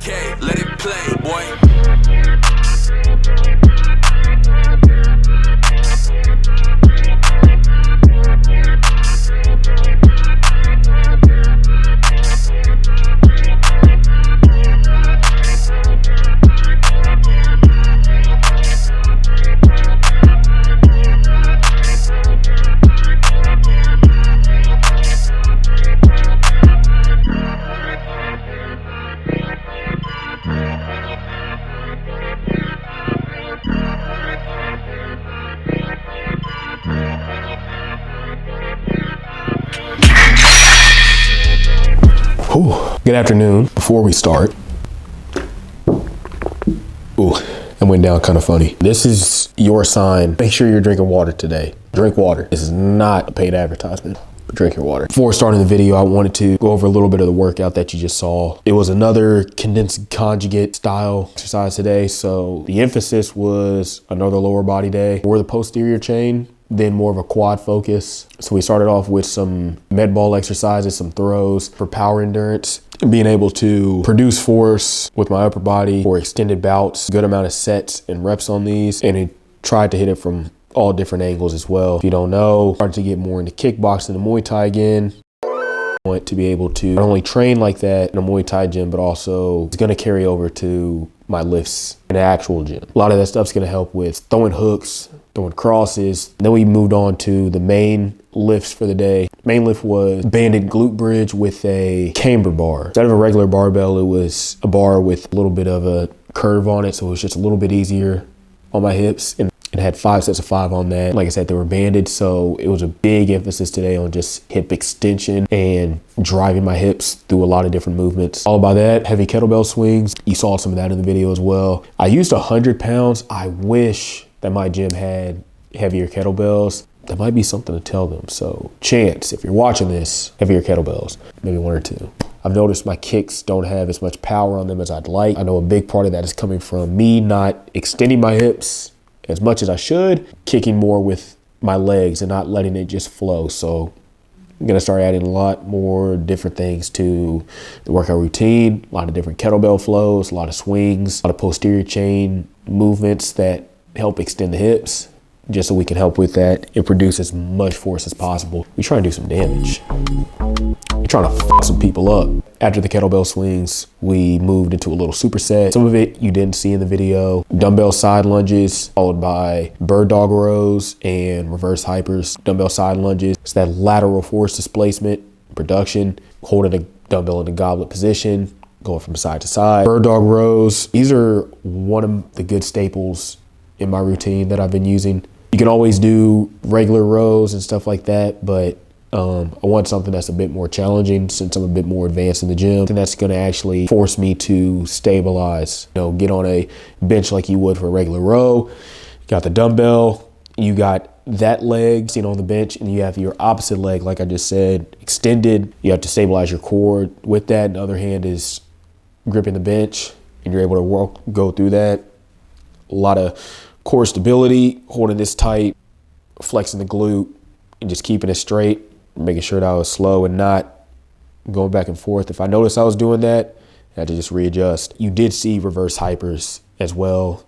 Okay, let it play, boy. Good afternoon. Before we start, that went down kind of funny. This is your sign. Make sure you're drinking water today. Drink water. This is not a paid advertisement, but drink your water. Before starting the video, I wanted to go over a little bit of the workout that you just saw. It was another condensed conjugate style exercise today. So the emphasis was another lower body day for the posterior chain, then more of a quad focus. So we started off with some med ball exercises, some throws for power endurance, being able to produce force with my upper body for extended bouts, good amount of sets and reps on these, and it tried to hit it from all different angles as well. If you don't know, starting to get more into kickboxing and Muay Thai again. I want to be able to not only train like that in a Muay Thai gym, but also it's going to carry over to my lifts in the actual gym. A lot of that stuff's going to help with throwing hooks, throwing crosses. Then we moved on to the main lifts for the day. Main lift was banded glute bridge with a camber bar. Instead of a regular barbell, it was a bar with a little bit of a curve on it, so it was just a little bit easier on my hips. And it had 5 sets of 5 on that. Like I said, they were banded, so it was a big emphasis today on just hip extension and driving my hips through a lot of different movements. Followed by that, heavy kettlebell swings. You saw some of that in the video as well. I used 100 pounds. I wish that my gym had heavier kettlebells. That might be something to tell them. So Chance, if you're watching this, heavier kettlebells, maybe 1 or 2. I've noticed my kicks don't have as much power on them as I'd like. I know a big part of that is coming from me not extending my hips as much as I should, kicking more with my legs and not letting it just flow. So I'm gonna start adding a lot more different things to the workout routine, a lot of different kettlebell flows, a lot of swings, a lot of posterior chain movements that help extend the hips, just so we can help with that and produce as much force as possible. We try and do some damage. We're trying to fuck some people up. After the kettlebell swings, we moved into a little superset. Some of it you didn't see in the video. Dumbbell side lunges, followed by bird dog rows and reverse hypers. Dumbbell side lunges, it's that lateral force displacement, production, holding a dumbbell in a goblet position, going from side to side. Bird dog rows, these are one of the good staples in my routine that I've been using. You can always do regular rows and stuff like that, but I want something that's a bit more challenging since I'm a bit more advanced in the gym. And that's gonna actually force me to stabilize, get on a bench like you would for a regular row. You got the dumbbell, you got that leg sitting on the bench, and you have your opposite leg, like I just said, extended. You have to stabilize your core with that. And the other hand is gripping the bench, and you're able to go through that. A lot of core stability, holding this tight, flexing the glute, and just keeping it straight, making sure that I was slow and not going back and forth. If I noticed I was doing that, I had to just readjust. You did see reverse hypers as well.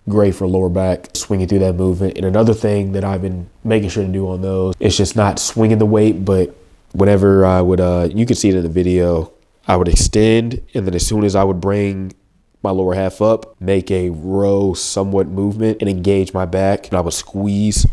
Great for lower back, swinging through that movement. And another thing that I've been making sure to do on those is just not swinging the weight, but whenever I would, you can see it in the video, I would extend, and then as soon as I would bring my lower half up, make a row somewhat movement and engage my back, and I would squeeze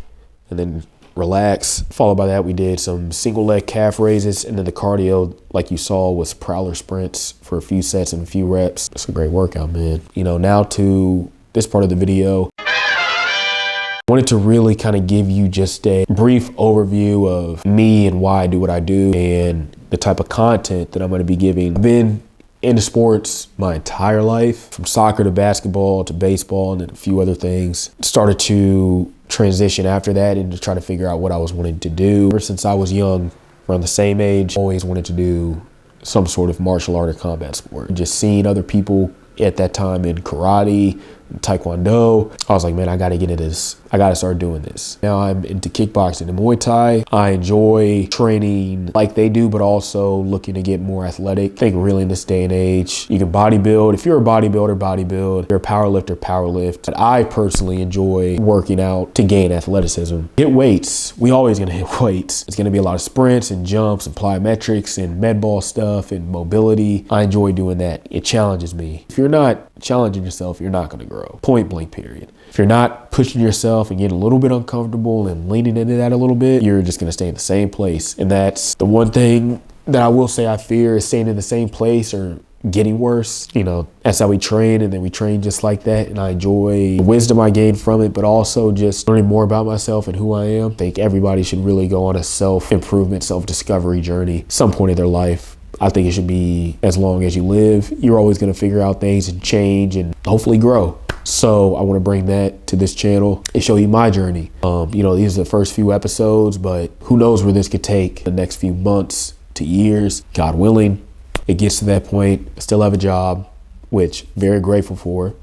and then relax. Followed by that, we did some single leg calf raises, and then the cardio, like you saw, was prowler sprints for a few sets and a few reps. It's a great workout, man. Now to this part of the video. I wanted to really kind of give you just a brief overview of me and why I do what I do and the type of content that I'm going to be giving. I've been into sports my entire life, from soccer to basketball to baseball and then a few other things. Started to transition after that into trying to figure out what I was wanting to do. Ever since I was young, around the same age, always wanted to do some sort of martial art or combat sport. Just seeing other people at that time in karate, Taekwondo. I was like, man, I gotta get into this. I gotta start doing this. Now I'm into kickboxing and Muay Thai. I enjoy training like they do, but also looking to get more athletic. I think really in this day and age, you can bodybuild. If you're a bodybuilder, bodybuild. If you're a powerlifter, powerlift. But I personally enjoy working out to gain athleticism. Hit weights. We always gonna hit weights. It's gonna be a lot of sprints and jumps and plyometrics and med ball stuff and mobility. I enjoy doing that. It challenges me. If you're not challenging yourself, you're not gonna grow. Point blank period. If you're not pushing yourself and getting a little bit uncomfortable and leaning into that a little bit, you're just gonna stay in the same place. And that's the one thing that I will say I fear is staying in the same place or getting worse. You know, that's how we train, and then we train just like that. And I enjoy the wisdom I gained from it, but also just learning more about myself and who I am. I think everybody should really go on a self-improvement, self-discovery journey at some point in their life. I think it should be as long as you live. You're always gonna figure out things and change and hopefully grow. So I want to bring that to this channel and show you my journey. You know, these are the first few episodes, but who knows where this could take the next few months to years, God willing. It gets to that point. I still have a job, which very grateful for,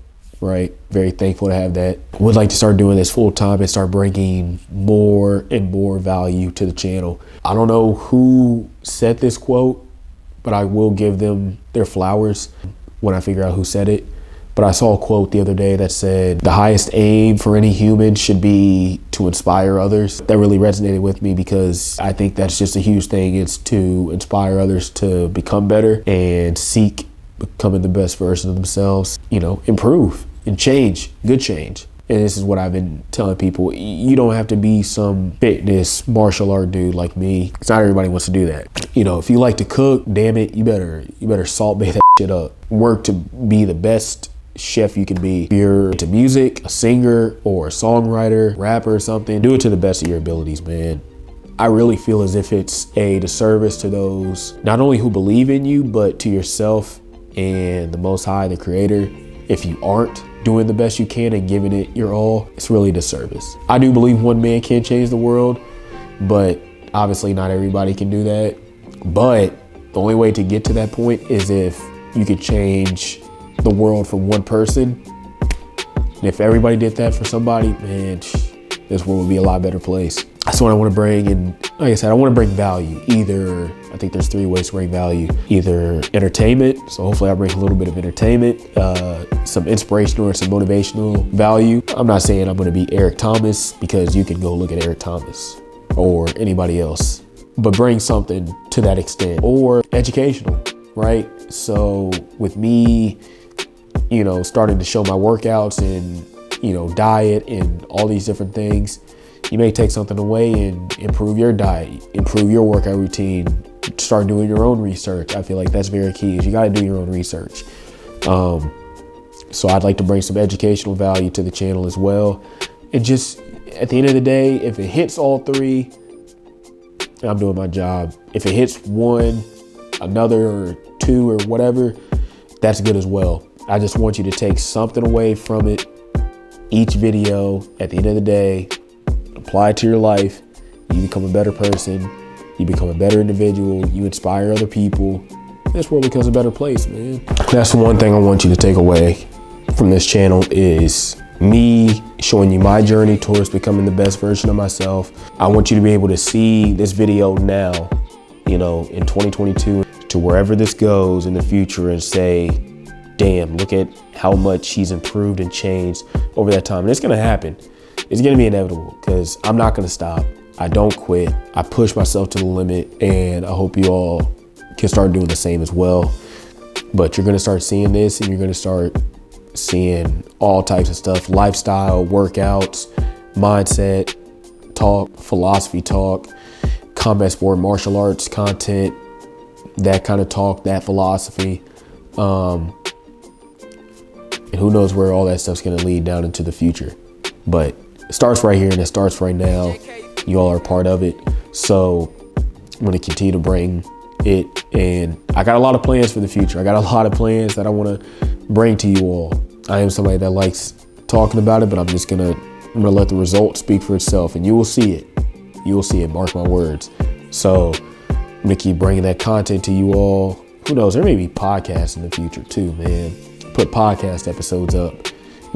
right? Very thankful to have that. Would like to start doing this full time and start bringing more and more value to the channel. I don't know who said this quote, but I will give them their flowers when I figure out who said it. But I saw a quote the other day that said, the highest aim for any human should be to inspire others. That really resonated with me because I think that's just a huge thing. It's to inspire others to become better and seek becoming the best version of themselves, you know, improve and change, good change. And this is what I've been telling people. You don't have to be some fitness martial art dude like me. Because not everybody wants to do that. You know, if you like to cook, damn it, you better salt bait that shit up. Work to be the best chef you can be. If you're into music, a singer or a songwriter, rapper or something, do it to the best of your abilities, man. I really feel as if it's a disservice to those not only who believe in you, but to yourself and the Most High, the Creator. If you aren't doing the best you can and giving it your all, it's really a disservice. I do believe one man can change the world, but obviously not everybody can do that. But the only way to get to that point is if you could change the world for one person. And if everybody did that for somebody, man, this world would be a lot better place. That's what I want to bring. And like I said, I want to bring value. Either, I think there's three ways to bring value. Either entertainment, so hopefully I bring a little bit of entertainment, some inspirational or some motivational value. I'm not saying I'm going to be Eric Thomas, because you can go look at Eric Thomas or anybody else, but bring something to that extent. Or educational, right? So with me, you know, starting to show my workouts and, you know, diet and all these different things, you may take something away and improve your diet, improve your workout routine, start doing your own research. I feel like that's very key, is you got to do your own research. So I'd like to bring some educational value to the channel as well. And just at the end of the day, if it hits all three, I'm doing my job. If it hits one, another, or two, or whatever, that's good as well. I just want you to take something away from it each video. At the end of the day, apply it to your life. You become a better person. You become a better individual. You inspire other people. This world becomes a better place, man. That's one thing I want you to take away from this channel, is me showing you my journey towards becoming the best version of myself. I want you to be able to see this video now, you know, in 2022, to wherever this goes in the future, and say, damn, look at how much he's improved and changed over that time. And it's gonna happen. It's gonna be inevitable, because I'm not gonna stop. I don't quit. I push myself to the limit, and I hope you all can start doing the same as well. But you're gonna start seeing this, and you're gonna start seeing all types of stuff: lifestyle, workouts, mindset talk, philosophy talk, combat sport, martial arts content, that kind of talk, that philosophy. And who knows where all that stuff's gonna lead down into the future. But it starts right here, and it starts right now. You all are part of it. So I'm gonna continue to bring it, and I got a lot of plans for the future. I got a lot of plans that I wanna bring to you all. I am somebody that likes talking about it, but I'm gonna let the results speak for itself, and you will see it. You will see it, mark my words. So I'm gonna keep bringing that content to you all. Who knows, there may be podcasts in the future too, man. Put podcast episodes up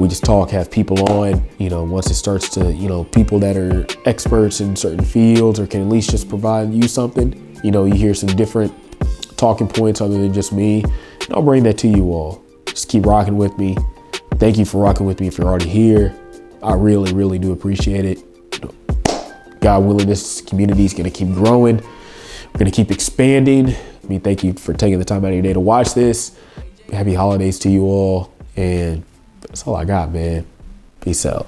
We just talk, have people on, you know, once it starts to, you know, people that are experts in certain fields or can at least just provide you something, you know, you hear some different talking points other than just me, and I'll bring that to you all. Just keep rocking with me. Thank you for rocking with me if you're already here. I really, really do appreciate it. God willing, this community is going to keep growing. We're going to keep expanding. I mean, thank you for taking the time out of your day to watch this. Happy holidays to you all. And that's all I got, man. Peace out.